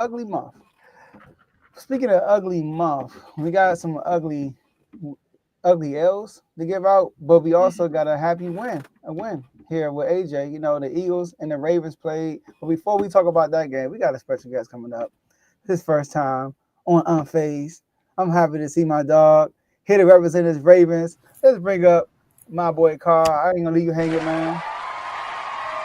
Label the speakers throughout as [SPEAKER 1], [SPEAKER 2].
[SPEAKER 1] ugly month. Speaking of ugly month, we got some ugly L's to give out, but we also got a win here with AJ. You know, the Eagles and the Ravens played. But before we talk about that game, we got a special guest coming up. His first time on Unfazed. I'm happy to see my dog here to represent his Ravens. Let's bring up my boy Carl. I ain't gonna leave you hanging, man.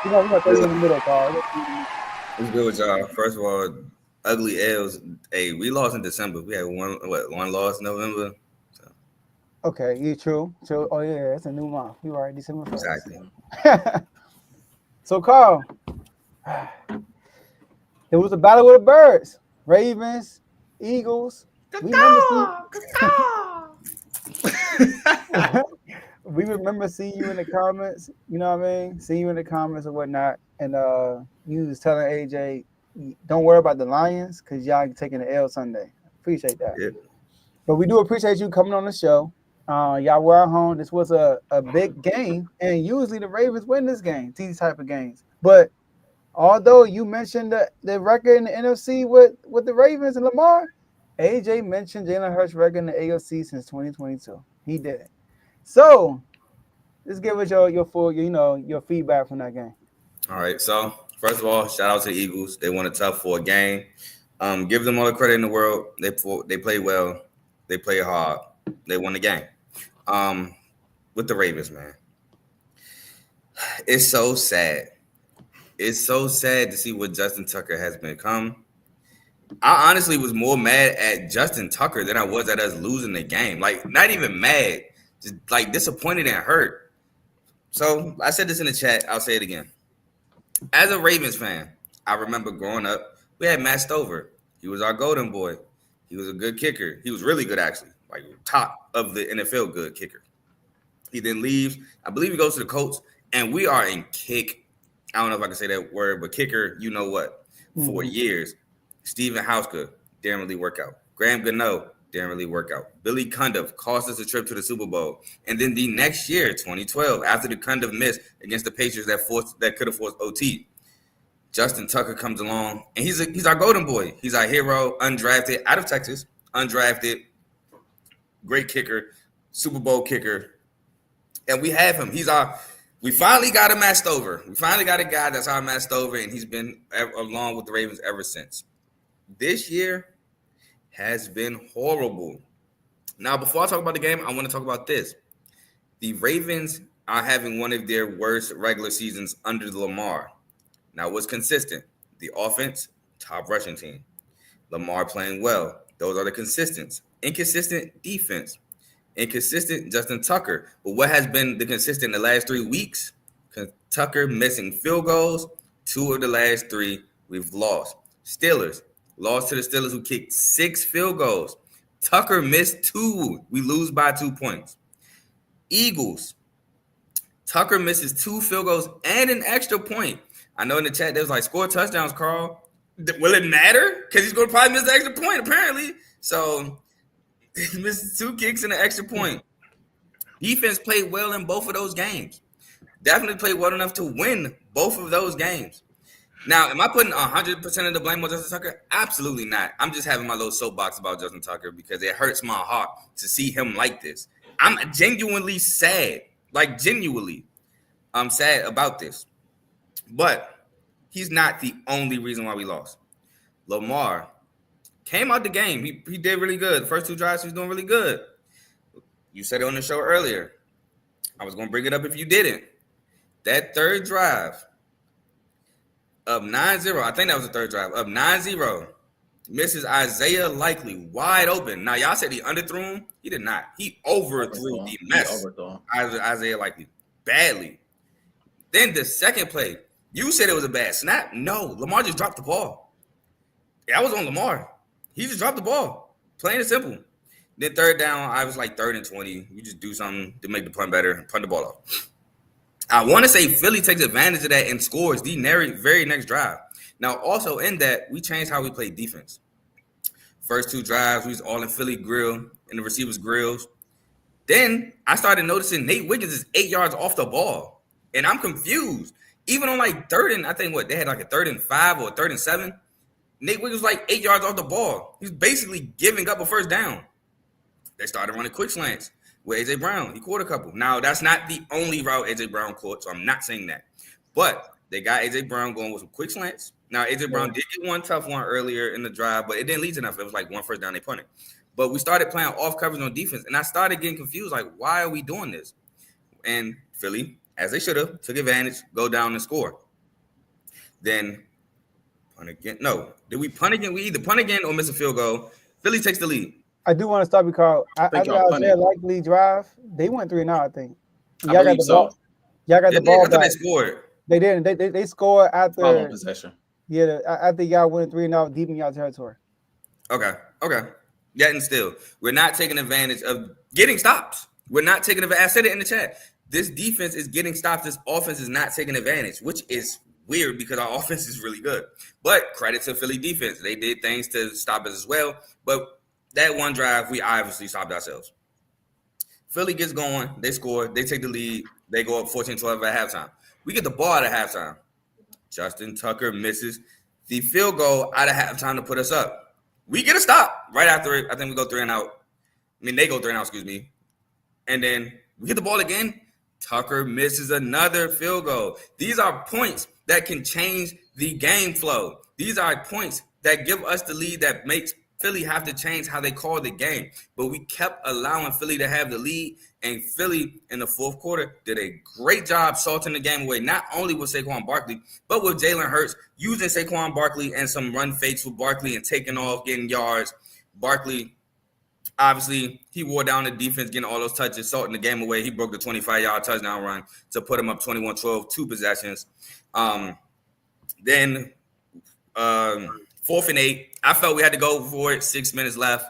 [SPEAKER 1] We're gonna throw you in the middle, Carl.
[SPEAKER 2] What's good with y'all? First of all, ugly L's. Hey, we lost in December. We had one loss in November. So.
[SPEAKER 1] Okay, you true. Oh yeah, it's a new month. You right, December 1st.
[SPEAKER 2] Exactly.
[SPEAKER 1] So Carl, it was a battle with the birds. Ravens, Eagles. We remember seeing you in the comments, you know what I mean? Seeing you in the comments and whatnot. And you was telling AJ, don't worry about the Lions because y'all taking the L Sunday. Appreciate that.
[SPEAKER 2] Yep.
[SPEAKER 1] But we do appreciate you coming on the show. Y'all were at home. This was a big game. And usually the Ravens win this game, these type of games. But although you mentioned the record in the NFC with the Ravens and Lamar, AJ mentioned Jalen Hurts' record in the AFC since 2022. He did it. So let's give us your full, your feedback from that game.
[SPEAKER 2] All right. So first of all, shout out to the Eagles. They won a tough 4 game. Give them all the credit in the world. They played well. They played hard. They won the game. With the Ravens, man, it's so sad. It's so sad to see what Justin Tucker has become. I honestly was more mad at Justin Tucker than I was at us losing the game. Like, not even mad, just like disappointed and hurt. So I said this in the chat. I'll say it again. As a Ravens fan, I remember growing up, we had Matt Stover. He was our golden boy. He was a good kicker. He was really good, actually, like top of the NFL good kicker. He then leaves. I believe he goes to the Colts, and we are in kick. I don't know if I can say that word, but kicker, you know what? 4 years. Steven Hauska didn't really work out. Graham Gano didn't really work out. Billy Cundiff cost us a trip to the Super Bowl. And then the next year, 2012, after the Cundiff missed against the Patriots that could have forced OT, Justin Tucker comes along, and he's our golden boy. He's our hero, undrafted, out of Texas, undrafted, great kicker, Super Bowl kicker. And we have him. We finally got a Matt Stover. We finally got a guy that's our Matt Stover, and he's been along with the Ravens ever since. This year has been horrible. Now, before I talk about the game, I want to talk about this. The Ravens are having one of their worst regular seasons under Lamar. Now, what's consistent? The offense, top rushing team. Lamar playing well. Those are the consistents. Inconsistent defense. Inconsistent Justin Tucker. But what has been the consistent in the last 3 weeks? Tucker missing field goals. 2 of the last 3 we've lost. Steelers. Lost to the Steelers who kicked 6 field goals. Tucker missed 2. We lose by 2 points. Eagles. Tucker misses 2 field goals and an extra point. I know in the chat they was like, score touchdowns, Carl. Will it matter? Because he's going to probably miss the extra point, apparently. So he missed 2 kicks and an extra point. Defense played well in both of those games. Definitely played well enough to win both of those games. Now, am I putting 100% of the blame on Justin Tucker? Absolutely not. I'm just having my little soapbox about Justin Tucker because it hurts my heart to see him like this. I'm genuinely sad. Like, genuinely. I'm sad about this. But he's not the only reason why we lost. Lamar came out the game. He did really good. The first 2 drives, he was doing really good. You said it on the show earlier. I was going to bring it up if you didn't. That third drive, up 9-0. I think that was the third drive. Up 9-0. Misses Isaiah Likely wide open. Now, y'all said he underthrew him. He did not. He overthrew the mess. Isaiah Likely badly. Then the second play, you said it was a bad snap. No, Lamar just dropped the ball. That was on Lamar. He just dropped the ball. Plain and simple. Then third down, I was like 3rd and 20. You just do something to make the punt better, punt the ball off. I want to say Philly takes advantage of that and scores the very next drive. Now, also in that, we changed how we play defense. First 2 drives, we was all in Philly grill, in the receivers' grills. Then I started noticing Nate Wiggins is 8 yards off the ball. And I'm confused. Even on like 3rd and, I think they had like a 3rd and 5 or a 3rd and 7. Nate Wiggins was like 8 yards off the ball. He's basically giving up a first down. They started running quick slants with A.J. Brown. He caught a couple. Now, that's not the only route A.J. Brown caught, so I'm not saying that. But they got A.J. Brown going with some quick slants. Now, A.J. Brown did get one tough one earlier in the drive, but it didn't lead to enough. It was like one first down, they punted. But we started playing off coverage on defense, and I started getting confused, like, why are we doing this? And Philly, as they should have, took advantage, go down and score. Then punt again. No, did we punt again? We either punt again or miss a field goal. Philly takes the lead.
[SPEAKER 1] I do want to stop because after their likely drive, they went 3-0, I think. Y'all got the ball. Y'all got the ball back.
[SPEAKER 2] They scored.
[SPEAKER 1] They didn't. They scored after
[SPEAKER 3] follow possession.
[SPEAKER 1] Yeah, after y'all went 3-0 deep in y'all territory.
[SPEAKER 2] Okay. Yet and still, we're not taking advantage of getting stops. We're not taking advantage. I said it in the chat. This defense is getting stops. This offense is not taking advantage, which is weird because our offense is really good. But credit to Philly defense. They did things to stop us as well. But that one drive, we obviously stopped ourselves. Philly gets going. They score. They take the lead. They go up 14-12 at halftime. We get the ball at halftime. Justin Tucker misses the field goal out of halftime to put us up. We get a stop right after it. I think we go 3 and out. I mean, they go 3 and out, excuse me. And then we get the ball again. Tucker misses another field goal. These are points that can change the game flow. These are points that give us the lead that makes Philly have to change how they call the game. But we kept allowing Philly to have the lead, and Philly in the fourth quarter did a great job salting the game away, not only with Saquon Barkley, but with Jalen Hurts, using Saquon Barkley and some run fakes with Barkley and taking off, getting yards. Barkley, obviously, he wore down the defense, getting all those touches, salting the game away. He broke the 25-yard touchdown run to put him up 21-12, 2 possessions. Then 4th and 8. I felt we had to go for it. 6 minutes left.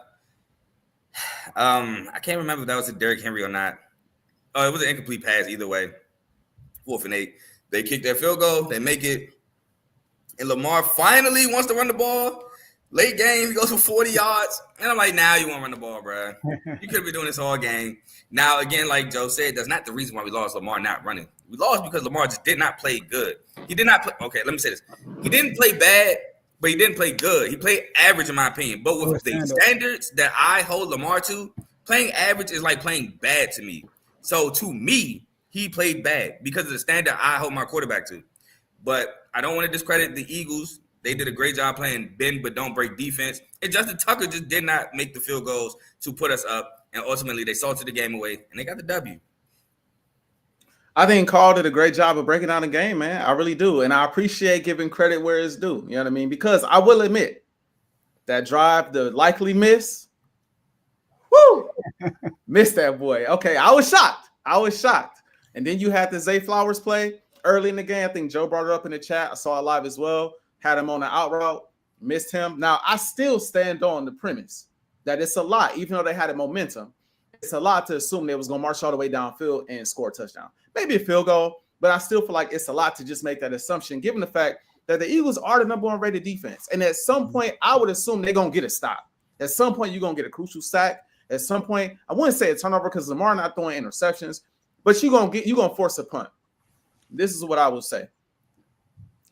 [SPEAKER 2] I can't remember if that was a Derrick Henry or not. It was an incomplete pass either way. 4th and 8. They kick their field goal. They make it. And Lamar finally wants to run the ball. Late game, he goes for 40 yards. And I'm like, now you want to run the ball, bro. You could be doing this all game. Now, again, like Joe said, that's not the reason why we lost. Lamar not running. We lost because Lamar just did not play good. He did not play. Okay, let me say this. He didn't play bad, but he didn't play good. He played average, in my opinion. But with the standards that I hold Lamar to, playing average is like playing bad to me. So to me, he played bad because of the standard I hold my quarterback to. But I don't want to discredit the Eagles. They did a great job playing bend but don't break defense. And Justin Tucker just did not make the field goals to put us up. And ultimately, they salted the game away, and they got the W.
[SPEAKER 3] I think Carl did a great job of breaking down the game, man. I really do. And I appreciate giving credit where it's due. You know what I mean? Because I will admit, that drive, the likely miss, whoo, missed that boy. Okay, I was shocked. And then you had the Zay Flowers play early in the game. I think Joe brought it up in the chat. I saw it live as well. Had him on the out route, missed him. Now, I still stand on the premise that it's a lot, even though they had a momentum. It's a lot to assume they was going to march all the way downfield and score a touchdown. Maybe a field goal, but I still feel like it's a lot to just make that assumption, given the fact that the Eagles are the number 1 rated defense. And at some point, I would assume they're going to get a stop. At some point, you're going to get a crucial sack. At some point, I wouldn't say a turnover because Lamar not throwing interceptions, but you're going to force a punt. This is what I will say.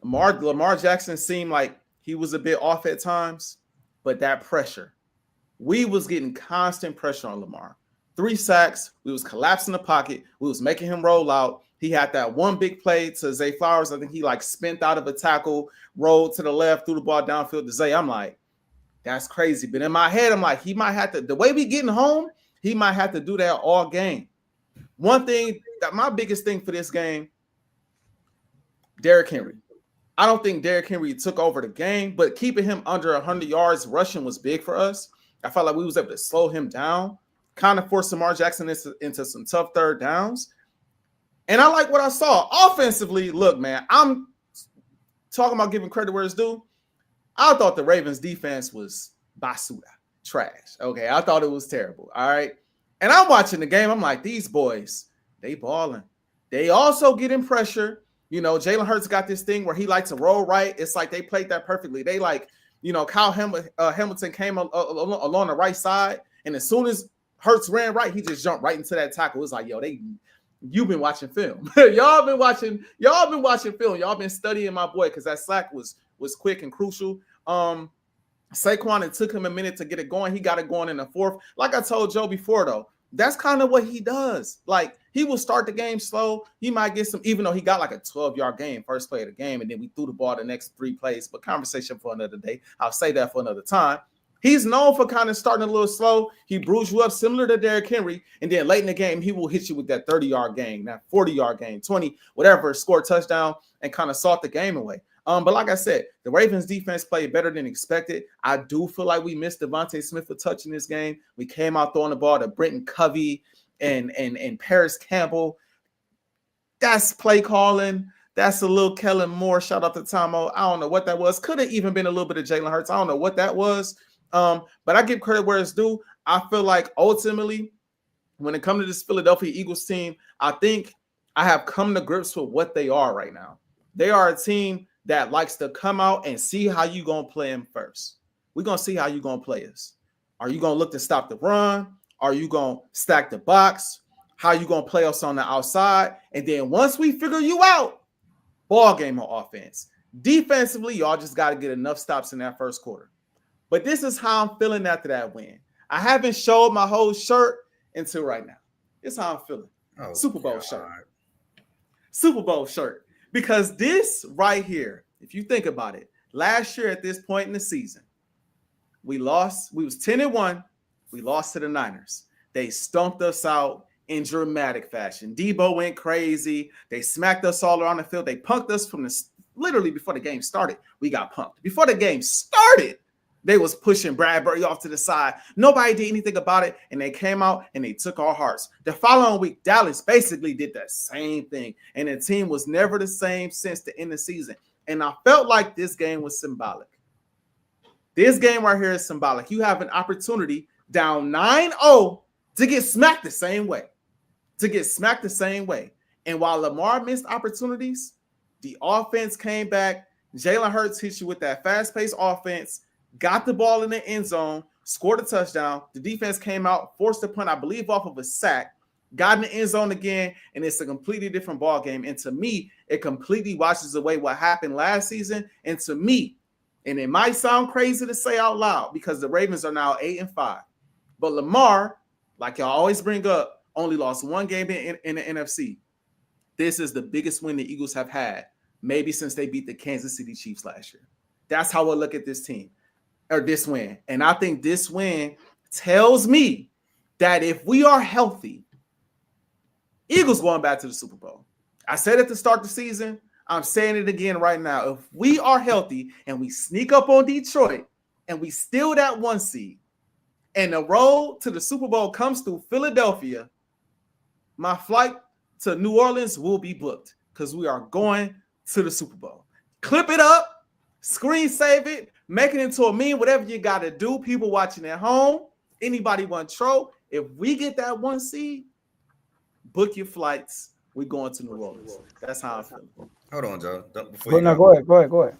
[SPEAKER 3] Lamar Jackson seemed like he was a bit off at times, but that pressure, we was getting constant pressure on Lamar. 3 sacks. We was collapsing the pocket. We was making him roll out. He had that one big play to Zay Flowers. I think he spent out of a tackle, rolled to the left, threw the ball downfield to Zay. I'm like, that's crazy. But in my head, I'm like, he might have to, the way we getting home, he might have to do that all game. One thing, that my biggest thing for this game, Derrick Henry. I don't think Derrick Henry took over the game, but keeping him under 100 yards rushing was big for us. I felt like we was able to slow him down, kind of force Lamar Jackson into some tough third downs. And I like what I saw. Offensively, look, man, I'm talking about giving credit where it's due. I thought the Ravens defense was basura, trash. Okay, I thought it was terrible, all right? And I'm watching the game. I'm like, these boys, they balling. They also get in pressure. You know, Jalen Hurts got this thing where he likes to roll right. It's like they played that perfectly. They Kyle Hamilton came along the right side, and as soon as Hurts ran right, he just jumped right into that tackle. It's like, you've been watching film. Y'all been watching film. Y'all been studying my boy because that sack was quick and crucial. Saquon, it took him a minute to get it going. He got it going in the fourth. Like I told Joe before, though, that's kind of what he does. Like, he will start the game slow. He might get some, even though he got like a 12-yard game, first play of the game, and then we threw the ball the next 3 plays. But conversation for another day. I'll say that for another time. He's known for kind of starting a little slow. He brews you up similar to Derrick Henry. And then late in the game, he will hit you with that 30-yard game, that 40-yard game, 20, whatever, score a touchdown and kind of salt the game away. But like I said, the Ravens defense played better than expected. I do feel like we missed Devontae Smith a touch in this game. We came out throwing the ball to Brenton Covey and Paris Campbell. That's play calling. That's a little Kellen Moore. Shout out to Tomo. I don't know what that was. Could have even been a little bit of Jalen Hurts. I don't know what that was. But I give credit where it's due. I feel like ultimately, when it comes to this Philadelphia Eagles team, I think I have come to grips with what they are right now. They are a team that likes to come out and see how you going to play them first. We're going to see how you going to play us. Are you going to look to stop the run? Are you going to stack the box? How you going to play us on the outside? And then once we figure you out, ball game on offense. Defensively, y'all just got to get enough stops in that first quarter. But this is how I'm feeling after that win. I haven't showed my whole shirt until right now. This is how I'm feeling.
[SPEAKER 2] Oh,
[SPEAKER 3] Super Bowl
[SPEAKER 2] God.
[SPEAKER 3] shirt. Super Bowl shirt. Because this right here, if you think about it, last year at this point in the season, we lost. We was 10-1. We lost to the Niners. They stomped us out in dramatic fashion. Debo went crazy. They smacked us all around the field. They punked us from literally before the game started. We got punked. Before the game started, they was pushing Bradbury off to the side. Nobody did anything about it, and they came out and they took our hearts. The following week, Dallas basically did that same thing, and the team was never the same since the end of the season. And I felt like this game was symbolic. This game right here is symbolic. You have an opportunity down 9-0 to get smacked the same way. And while Lamar missed opportunities, the offense came back. Jalen Hurts hit you with that fast-paced offense, got the ball in the end zone, scored a touchdown. The defense came out, forced a punt, I believe, off of a sack, got in the end zone again, and it's a completely different ball game. And to me, it completely washes away what happened last season. And to me, and it might sound crazy to say out loud because the Ravens are now 8-5, but Lamar, like y'all always bring up, only lost one game in the NFC. This is the biggest win the Eagles have had, maybe since they beat the Kansas City Chiefs last year. That's how I look at this team. Or this win. And I think this win tells me that if we are healthy, Eagles going back to the Super Bowl. I said at the start of the season, I'm saying it again right now. If we are healthy and we sneak up on Detroit and we steal that 1 seed and the road to the Super Bowl comes through Philadelphia, my flight to New Orleans will be booked because we are going to the Super Bowl. Clip it up, screen save it, make it into a meme, whatever you got to do. People watching at home, anybody want troll. If we get that 1 seed, book your flights. We're going to New Orleans. That's how I feel.
[SPEAKER 2] Hold on, Joe.
[SPEAKER 1] Go ahead.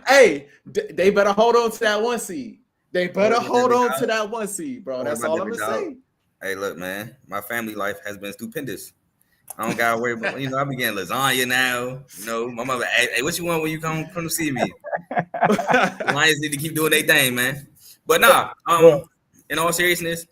[SPEAKER 3] Hey, they better hold on to that 1 seed. They better hold on to that 1 seed, bro. That's all I'm going to say.
[SPEAKER 2] Hey, look, man. My family life has been stupendous. I don't gotta worry about, I be getting lasagna now. My mother, hey, what you want when you come to see me? The Lions need to keep doing their thing, man. But in all seriousness,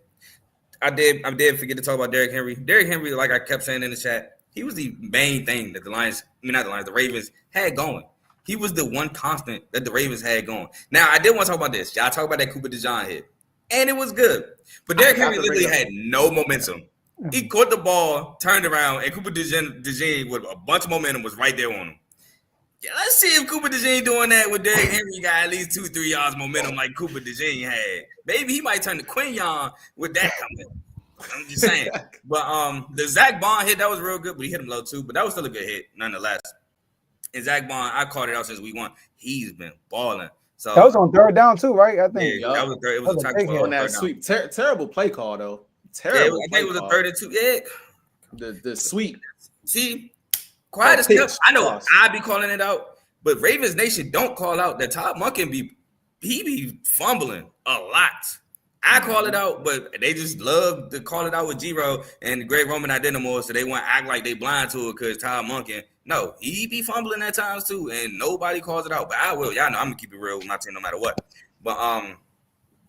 [SPEAKER 2] I did forget to talk about Derrick Henry. Derrick Henry, like I kept saying in the chat, he was the main thing that the Ravens had going. He was the one constant that the Ravens had going. Now, I did want to talk about this. Y'all talk about that Cooper DeJean hit. And it was good. But Derrick Henry literally had no momentum. He caught the ball, turned around, and Cooper DeJean with a bunch of momentum was right there on him. Yeah, let's see if Cooper DeJean doing that with Derrick Henry got at least 2-3 yards momentum like Cooper DeJean had. Maybe he might turn to Quinyon with that coming. I'm just saying. But the Zach Bond hit, that was real good, but he hit him low too. But that was still a good hit, nonetheless. And Zach Bond, I called it out since week 1. He's been balling. So
[SPEAKER 1] that was on third down too, right? I think.
[SPEAKER 2] Yeah, that was third. It was a tackle
[SPEAKER 3] on that sweep. Terrible play call though. Terrible.
[SPEAKER 2] I think it was a 3rd-2. Yeah.
[SPEAKER 3] The sweep.
[SPEAKER 2] See, quiet as kept. I know I be calling it out, but Ravens Nation don't call out that Todd Monken be fumbling a lot. I call it out, but they just love to call it out with G-Ro and Greg Roman not there no more, so they want to act like they blind to it because Todd Monken No, he be fumbling at times too, and nobody calls it out. But I will. Y'all know I'm gonna keep it real with my team no matter what. But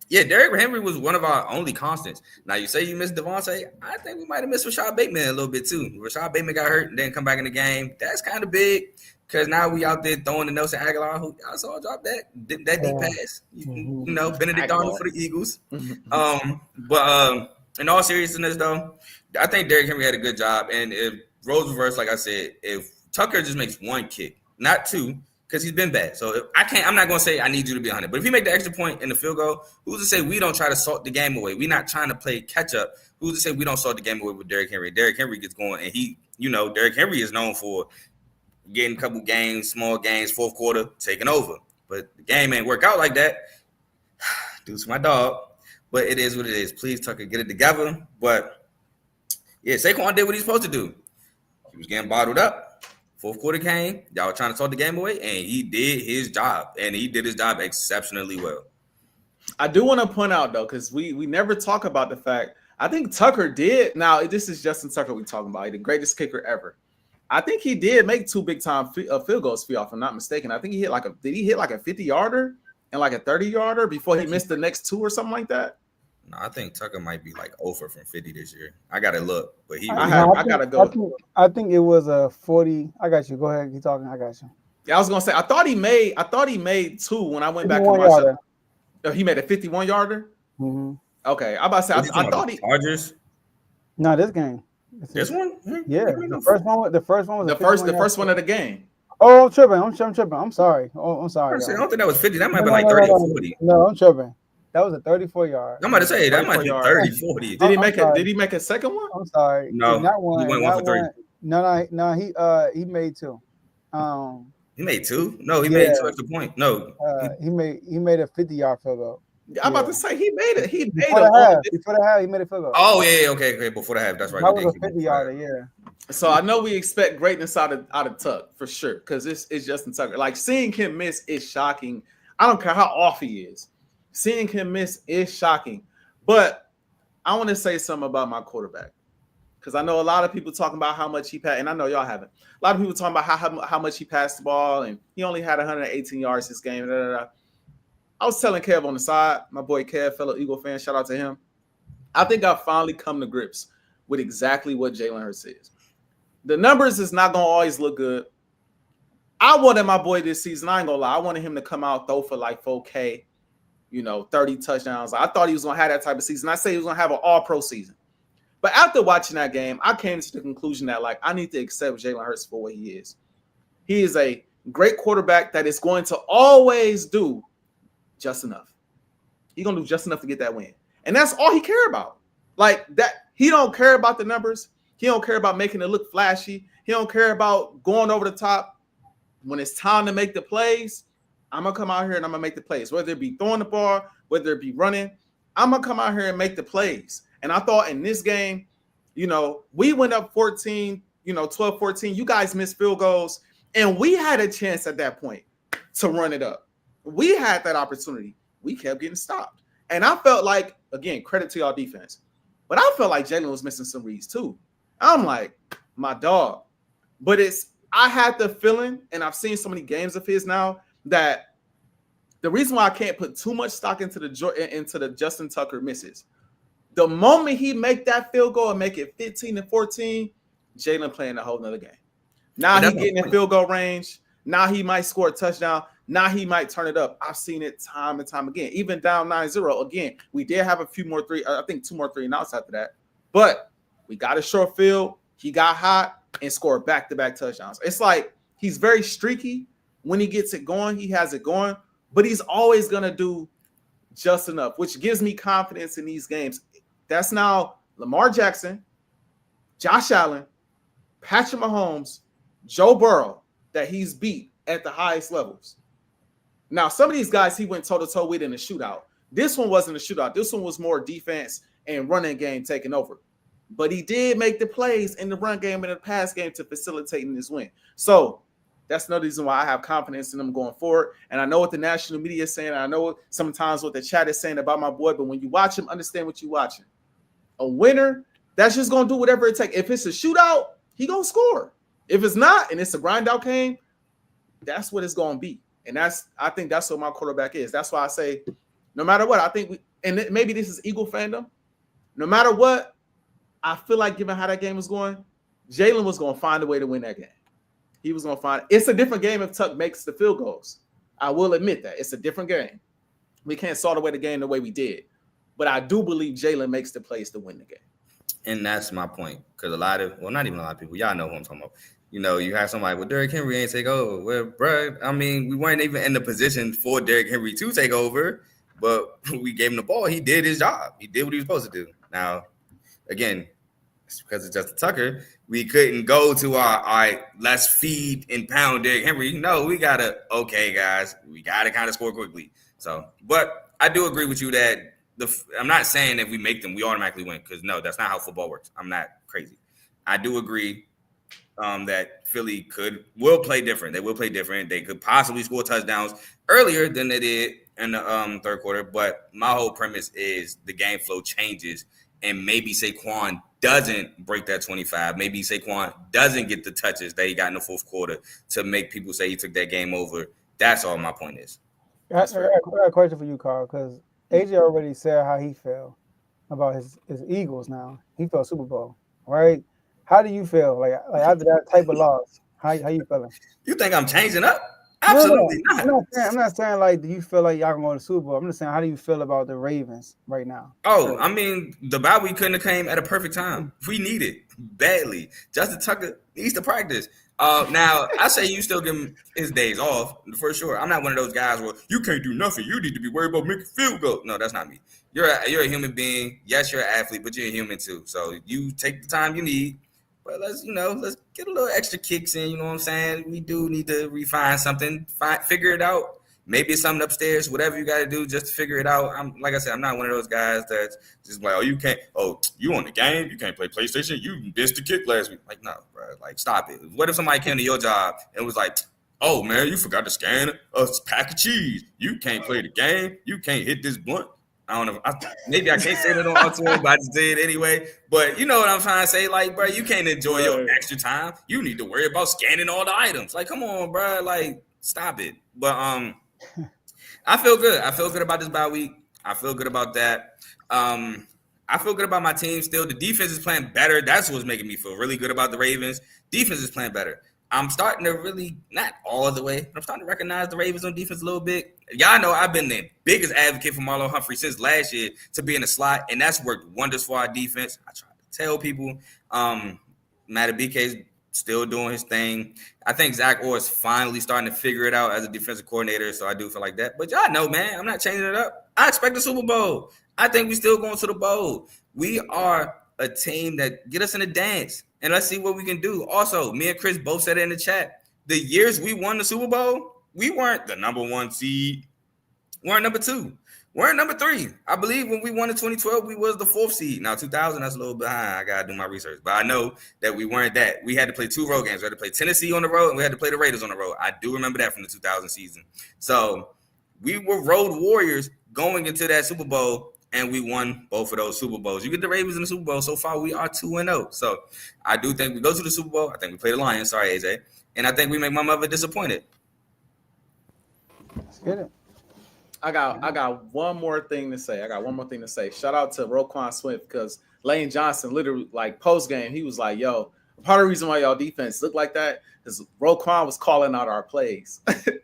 [SPEAKER 2] yeah, Derrick Henry was one of our only constants. Now you say you missed Devontae. I think we might have missed Rashad Bateman a little bit too. Rashad Bateman got hurt and then come back in the game. That's kind of big because now we out there throwing the Nelson Aguilar, who I saw drop that deep pass. You know, Benedict Arnold for the Eagles. But in all seriousness though, I think Derrick Henry had a good job. And if roles reverse, like I said, if Tucker just makes one kick, not two, because he's been bad. So I'm not going to say I need you to be 100. But if you make the extra point in the field goal, who's to say we don't try to salt the game away? We're not trying to play catch up. Who's to say we don't salt the game away with Derrick Henry? Derrick Henry gets going, and Derrick Henry is known for getting a couple games, small games, fourth quarter, taking over. But the game ain't work out like that. Dude's my dog. But it is what it is. Please, Tucker, get it together. But, yeah, Saquon did what he's supposed to do. He was getting bottled up. Fourth quarter came. Y'all were trying to salt the game away, and he did his job. And he did his job exceptionally well.
[SPEAKER 3] I do want to point out, though, because we never talk about the fact, I think Tucker did. Now, this is Justin Tucker we're talking about. He's the greatest kicker ever. I think he did make two big-time field goals for y'all, if I'm not mistaken. I think he hit like a 50-yarder and like a 30-yarder before he missed the next two or something like that?
[SPEAKER 2] No, I think Tucker might be like over from 50 this year. I got to look, but
[SPEAKER 3] I got to go.
[SPEAKER 1] I think it was a 40. I got you. Go ahead. Keep talking. I got you.
[SPEAKER 3] Yeah, I was going to say, I thought he made two when I went back to my show. Oh, he made a 51-yarder?
[SPEAKER 1] Mm-hmm.
[SPEAKER 3] Okay. I'm about to say, I thought he.
[SPEAKER 2] Chargers?
[SPEAKER 1] No, this game.
[SPEAKER 2] This one?
[SPEAKER 1] Yeah. The first one was
[SPEAKER 3] the first one of the game.
[SPEAKER 1] Oh, I'm tripping. I'm sorry. Oh, I'm sorry.
[SPEAKER 2] I don't think that was 50. That might have been like 30 or 40.
[SPEAKER 1] No, I'm tripping. That was a 34-yard.
[SPEAKER 2] I'm about to say that might be 30, 40.
[SPEAKER 3] Did he make a second one?
[SPEAKER 1] I'm sorry.
[SPEAKER 2] No,
[SPEAKER 1] not one.
[SPEAKER 2] He went 1 for 3.
[SPEAKER 1] No. He made two.
[SPEAKER 2] He made two? No, he made two extra point. No.
[SPEAKER 1] He made a 50-yard field goal.
[SPEAKER 3] I'm about to say he made it.
[SPEAKER 1] Before the half, he made a field goal.
[SPEAKER 2] Oh yeah, okay. Before the half, that's right.
[SPEAKER 1] That was a 50-yarder, yeah.
[SPEAKER 3] So I know we expect greatness out of Tuck for sure, because it's Justin Tucker. Like seeing him miss is shocking. I don't care how off he is. Seeing him miss is shocking. But I want to say something about my quarterback, because I know a lot of people talking about how much he passed, and I know y'all haven't. A lot of people talking about how much he passed the ball, and he only had 118 yards this game. I was telling Kev on the side, my boy Kev, fellow Eagle fan, shout out to him. I think I've finally come to grips with exactly what Jalen Hurts is. The numbers is not going to always look good. I wanted my boy this season, I ain't going to lie, I wanted him to come out, throw for like 4K, 30 touchdowns. I thought he was going to have that type of season. I say he was going to have an all-pro season. But after watching that game, I came to the conclusion that, like, I need to accept Jalen Hurts for what he is. He is a great quarterback that is going to always do just enough. He's going to do just enough to get that win. And that's all he care about. Like, that, he don't care about the numbers. He don't care about making it look flashy. He don't care about going over the top. When it's time to make the plays, I'm going to come out here and I'm going to make the plays. Whether it be throwing the ball, whether it be running, I'm going to come out here and make the plays. And I thought in this game, we went up 14, 12-14. You guys missed field goals. And we had a chance at that point to run it up. We had that opportunity. We kept getting stopped. And I felt like, again, credit to y'all defense, but I felt like Jalen was missing some reads too. I'm like, my dog. But I had the feeling, and I've seen so many games of his now, that the reason why I can't put too much stock into the Justin Tucker misses, the moment he make that field goal and make it 15-14, Jalen playing a whole nother game. Now he getting in field goal range. Now he might score a touchdown. Now he might turn it up. I've seen it time and time again. Even down 9-0. Again, we did have a few more two more 3-and-outs after that. But we got a short field. He got hot and scored back-to-back touchdowns. It's like he's very streaky. When he gets it going, he has it going. But he's always going to do just enough, which gives me confidence in these games. That's now Lamar Jackson, Josh Allen, Patrick Mahomes, Joe Burrow that he's beat at the highest levels. Now, some of these guys he went toe-to-toe with in a shootout. This one wasn't a shootout. This one was more defense and running game taking over. But he did make the plays in the run game and the pass game to facilitate in this win. So that's another reason why I have confidence in them going forward. And I know what the national media is saying. I know sometimes what the chat is saying about my boy. But when you watch him, understand what you're watching. A winner, that's just going to do whatever it takes. If it's a shootout, he going to score. If it's not, and it's a grind out game, that's what it's going to be. And I think that's what my quarterback is. That's why I say, no matter what, I think maybe this is Eagle fandom. No matter what, I feel like given how that game was going, Jalen was going to find a way to win that game. He was going to find it's a different game if Tuck makes the field goals. I will admit that it's a different game. We can't sort away the game the way we did, but I do believe Jalen makes the plays to win the game.
[SPEAKER 2] And that's my point, because not even a lot of people, y'all know who I'm talking about. You have somebody, well, Derrick Henry ain't take over. Well, bro, I mean, we weren't even in the position for Derrick Henry to take over, but we gave him the ball. He did his job. He did what he was supposed to do. Now, again, it's because of Justin Tucker. We couldn't go to all right, let's feed and pound Derrick Henry. No, we got to, okay, guys, we got to kind of score quickly. So, but I do agree with you that I'm not saying that we make them, we automatically win, because no, that's not how football works. I'm not crazy. I do agree that Philly will play different. They will play different. They could possibly score touchdowns earlier than they did in the third quarter. But my whole premise is the game flow changes, and maybe Saquon doesn't break that 25. Maybe Saquon doesn't get the touches that he got in the fourth quarter to make people say he took that game over. That's all my point is.
[SPEAKER 1] I got a question for you, Carl, because AJ already said how he felt about his Eagles now. He felt Super Bowl, right? How do you feel like after that type of loss? How you feeling?
[SPEAKER 2] You think I'm changing up? Absolutely not.
[SPEAKER 1] I'm not saying like, do you feel like y'all can go to the Super Bowl? I'm just saying, how do you feel about the Ravens right now?
[SPEAKER 2] Oh, I mean, the bye week couldn't have came at a perfect time. We need it badly. Justin Tucker needs to practice. Now, I say you still give him his days off for sure. I'm not one of those guys where you can't do nothing. You need to be worried about making field goal. No, that's not me. You're a human being. Yes, you're an athlete, but you're a human too. So you take the time you need. But let's get a little extra kicks in. You know what I'm saying? We do need to refine something, figure it out. Maybe it's something upstairs, whatever you got to do just to figure it out. Like I said, I'm not one of those guys that's just like, you can't. Oh, you on the game? You can't play PlayStation? You missed the kick last week. Like, no, bro. Like, stop it. What if somebody came to your job and was like, oh man, you forgot to scan a pack of cheese. You can't play the game. You can't hit this blunt. I don't know. Maybe I can't say that on tour, but I just did anyway. But you know what I'm trying to say? Like, bro, you can't enjoy your extra time. You need to worry about scanning all the items. Like, come on, bro. Like, stop it. But I feel good. I feel good about this bye week. I feel good about that. I feel good about my team still. The defense is playing better. That's what's making me feel really good about the Ravens. Defense is playing better. I'm starting to really, not all the way, but I'm starting to recognize the Ravens on defense a little bit. Y'all know I've been the biggest advocate for Marlon Humphrey since last year to be in the slot, and that's worked wonders for our defense. I try to tell people. Matt BK's still doing his thing. I think Zach Orr is finally starting to figure it out as a defensive coordinator, so I do feel like that. But y'all know, man, I'm not changing it up. I expect the Super Bowl. I think we still going to the bowl. We are a team that get us in the dance. And let's see what we can do. Also, me and Chris both said it in the chat. The years we won the Super Bowl, we weren't the number 1 seed. We weren't number 2. We weren't number 3. I believe when we won in 2012, we was the 4th seed. Now, 2000, that's a little behind. I got to do my research. But I know that we weren't that. We had to play 2 road games. We had to play Tennessee on the road, and we had to play the Raiders on the road. I do remember that from the 2000 season. So we were road warriors going into that Super Bowl, and we won both of those Super Bowls. You get the Ravens in the Super Bowl. So far, we are 2-0. So I do think we go to the Super Bowl. I think we play the Lions. Sorry, AJ. And I think we make my mother disappointed.
[SPEAKER 1] Let's get it.
[SPEAKER 3] I got one more thing to say. Shout out to Roquan Swift, because Lane Johnson literally, like, post-game, he was like, yo, part of the reason why y'all defense looked like that is Roquan was calling out our plays.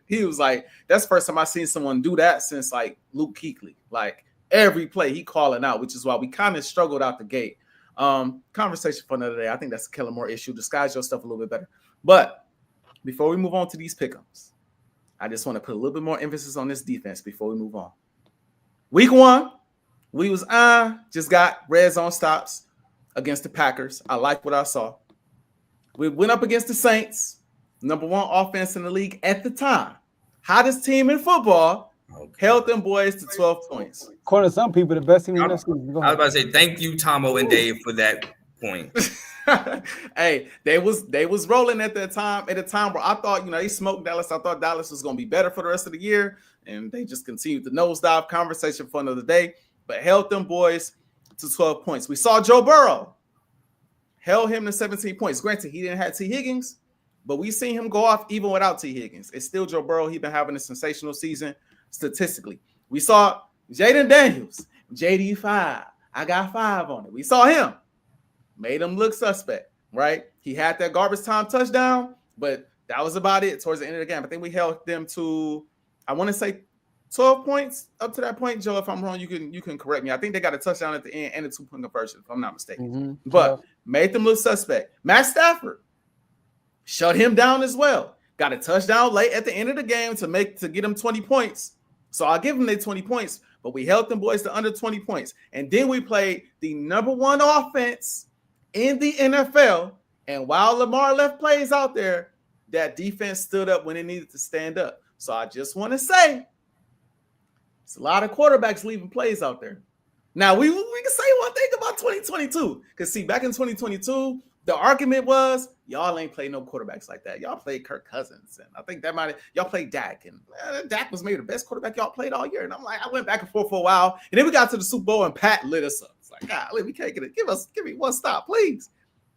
[SPEAKER 3] He was like, that's the first time I seen someone do that since, like, Luke Kuechly. Like, every play he calling out, which is why we kind of struggled out the gate. Conversation for another day. I think that's a Kellen Moore issue. Disguise your stuff a little bit better. But before we move on to these pick'ems, I just want to put a little bit more emphasis on this defense before we move on. Week 1, we was just got red zone stops against the Packers. I like what I saw. We went up against the Saints, number 1 offense in the league at the time. Hottest team in football. Held them boys to 12 points.
[SPEAKER 1] According to some people, the best team in the season.
[SPEAKER 2] I was about to say thank you, Tomo and Dave, for that point.
[SPEAKER 3] Hey, they was rolling at that time, at a time where I thought, they smoked Dallas. I thought Dallas was going to be better for the rest of the year, and they just continued the nosedive. Conversation for another day, but held them boys to 12 points. We saw Joe Burrow held him to 17 points. Granted, he didn't have T. Higgins, but we seen him go off even without T. Higgins. It's still Joe Burrow. He's been having a sensational season statistically. We saw Jaden Daniels, JD5. I got 5 on it. We saw him. Made him look suspect, right? He had that garbage time touchdown, but that was about it towards the end of the game. I think we held them to, I want to say 12 points up to that point. Joe, if I'm wrong, you can correct me. I think they got a touchdown at the end and a 2-point conversion, if I'm not mistaken. But made them look suspect. Matt Stafford shut him down as well. Got a touchdown late at the end of the game to get him 20 points. So I'll give them their 20 points, but we held them boys to under 20 points. And then we played the number 1 offense in the NFL. And while Lamar left plays out there, that defense stood up when it needed to stand up. So I just want to say, it's a lot of quarterbacks leaving plays out there. Now, we can say one thing about 2022. Because, see, back in 2022, the argument was, y'all ain't played no quarterbacks like that. Y'all played Kirk Cousins. And I think y'all played Dak. And Dak was maybe the best quarterback y'all played all year. And I'm like, I went back and forth for a while. And then we got to the Super Bowl and Pat lit us up. It's like, golly, we can't get it. Give me one stop, please.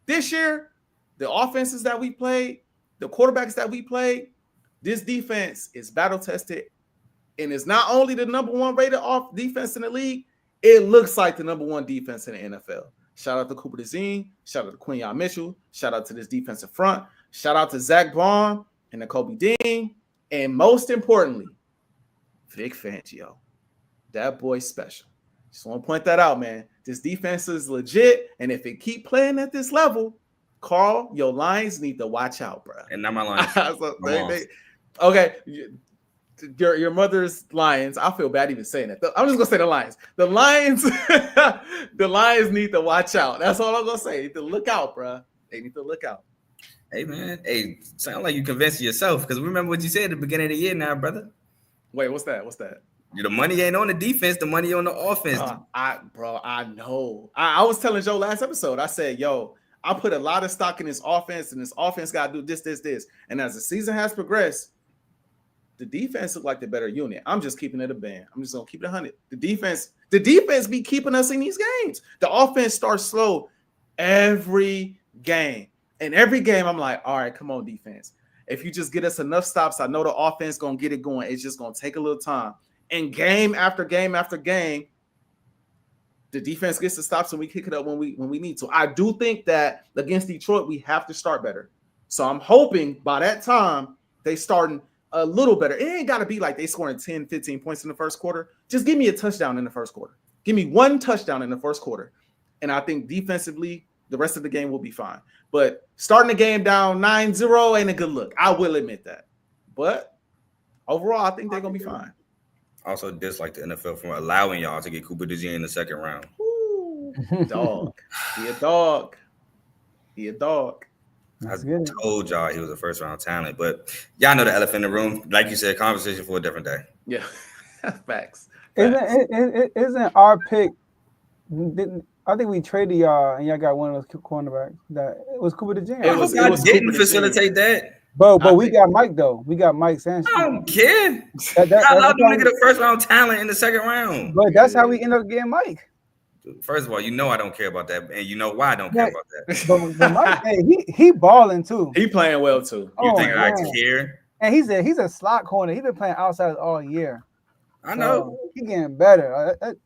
[SPEAKER 3] This year, the offenses that we played, the quarterbacks that we played, this defense is battle tested. And it's not only the number 1 rated off defense in the league, it looks like the number 1 defense in the NFL. Shout out to Cooper DeZine. Shout out to Quinyon Mitchell. Shout out to this defensive front. Shout out to Zach Baum and Nakobe Dean. And most importantly, Vic Fangio. That boy's special. Just want to point that out, man. This defense is legit. And if it keep playing at this level, Carl, your Lions need to watch out, bro.
[SPEAKER 2] And not my Lions.
[SPEAKER 3] Okay. Your mother's Lions. I feel bad even saying that. I'm just gonna say the Lions. The Lions, the Lions need to watch out. That's all I'm gonna say. They need to look out, bro. They need to look out.
[SPEAKER 2] Hey man, sound like you convinced yourself because remember what you said at the beginning of the year, now, brother.
[SPEAKER 3] Wait, what's that?
[SPEAKER 2] The money ain't on the defense. The money on the offense.
[SPEAKER 3] I know. I was telling Joe last episode. I said, yo, I put a lot of stock in this offense, and this offense got to do this. And as the season has progressed, the defense look like the better unit. I'm just keeping it a band. I'm just gonna keep it 100. The defense be keeping us in these games. The offense starts slow every game. And every game, I'm like, all right, come on, defense. If you just get us enough stops, I know the offense gonna get it going. It's just gonna take a little time. And game after game after game, the defense gets the stops and we kick it up when we need to. I do think that against Detroit, we have to start better. So I'm hoping by that time they starting a little better. It ain't got to be like they scoring 10, 15 points in the first quarter. Just give me a touchdown in the first quarter. Give me 1 touchdown in the first quarter. And I think defensively, the rest of the game will be fine. But starting the game down 9-0 ain't a good look. I will admit that. But overall, I think they're going to be fine.
[SPEAKER 2] Also dislike the NFL for allowing y'all to get Cooper DeZine in the second round.
[SPEAKER 3] Ooh, dog. He a dog.
[SPEAKER 2] I told y'all he was a first round talent, but y'all know the elephant in the room. Like you said, conversation for a different day.
[SPEAKER 3] Yeah, facts.
[SPEAKER 1] Isn't our pick? I think we traded y'all, and y'all got one of those cornerbacks. That it was Cooper DeJean.
[SPEAKER 2] It didn't facilitate that.
[SPEAKER 1] But we got Mike though. We got Mike Sanchez.
[SPEAKER 2] I don't care. I allowed them to get a first round talent in the second round.
[SPEAKER 1] But that's how we end up getting Mike.
[SPEAKER 2] First of all, you know I don't care about that, and you know why I don't care about that.
[SPEAKER 1] But Mike, hey, he balling too.
[SPEAKER 3] He playing well too.
[SPEAKER 2] You think I care?
[SPEAKER 1] And he's a slot corner. He's been playing outside all year.
[SPEAKER 2] I know.
[SPEAKER 1] He getting better.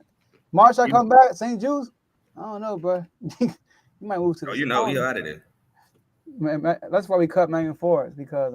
[SPEAKER 1] March, I come back. St. Jude's. I don't know, bro. You might move to the.
[SPEAKER 2] You know, he out of there.
[SPEAKER 1] Man, that's why we cut Megan Forrest because